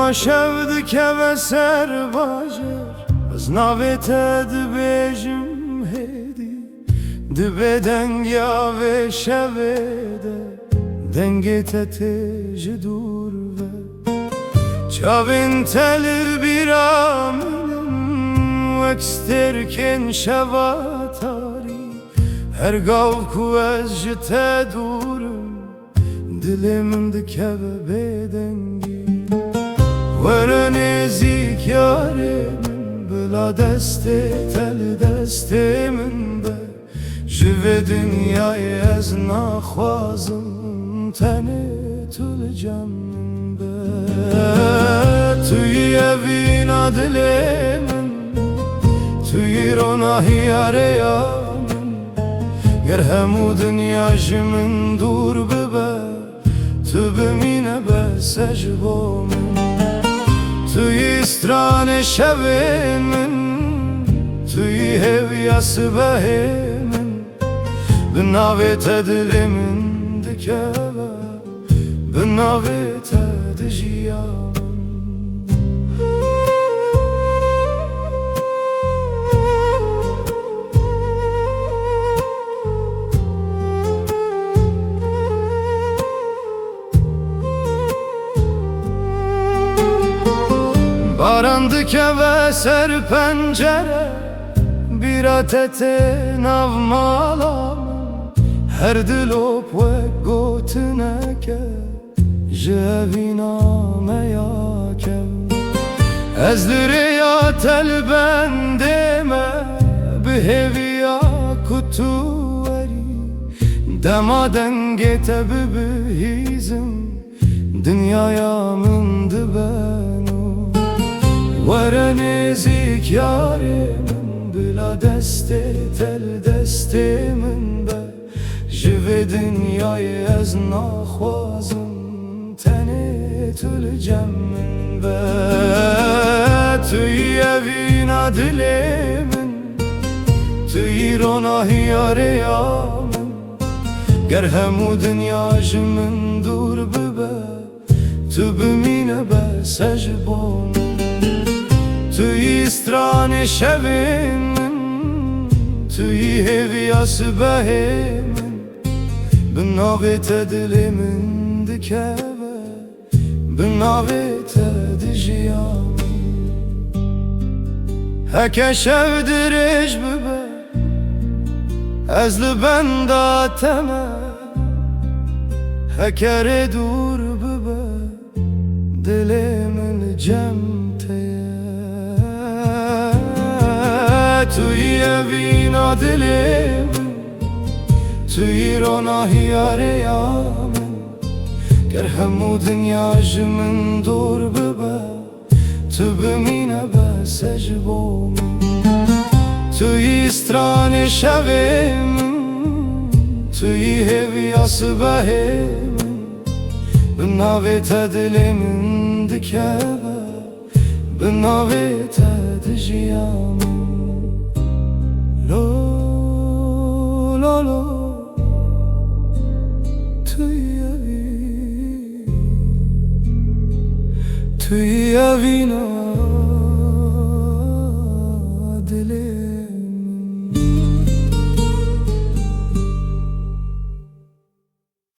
ما شود که و سر باجر از ناویت دبیجم هیدی دبی دنگیا و شویده دنگیت تیج دور و چاوین تل بیرامنم وکسترکن شواتاری هر گاو کو از جته دورم دلم دکه و بدنگی ور نزیک یارم بلا دست تل دست من به جوه دنیای از نخوازم تنه طول جمع به توی اوینا دل من توی روناهی آریامن گر همو دنیاش من دور ببه تو بمینه به سجبو من توی استران شب من توی هویاس به من بناویت دل من دکه بناویت دجیام Barandı ke ve ser pencere bir atete navmalam her dilop ve gotine ke jevina meyakem ezleri ya tel bendeme biheviya kutu veri demaden gete bibihizim dünyaya mındı ben ور نزیک یارم بلا دست تل دست من به جوه دنیای از نخوازم تنه طول جمع به توی اوینا دل من توی روناهی آریامن گر همو دنیاش من دور ببه تو بمینه به سجبام توی استران شب من توی هویاس به من بناویت دل من دکه بناویت دجیام هکه شب درش ببه از لبنداتمه هکه دور ببه دل من جمته توی اوینا دلم توی روناهی آریامن گر همو دنیاش من دور ببه تو بمینه به سجبو من توی استران شب من توی هویاس به من بناویت دل من دکه بناویت دجیام لو لو لو توی اوینا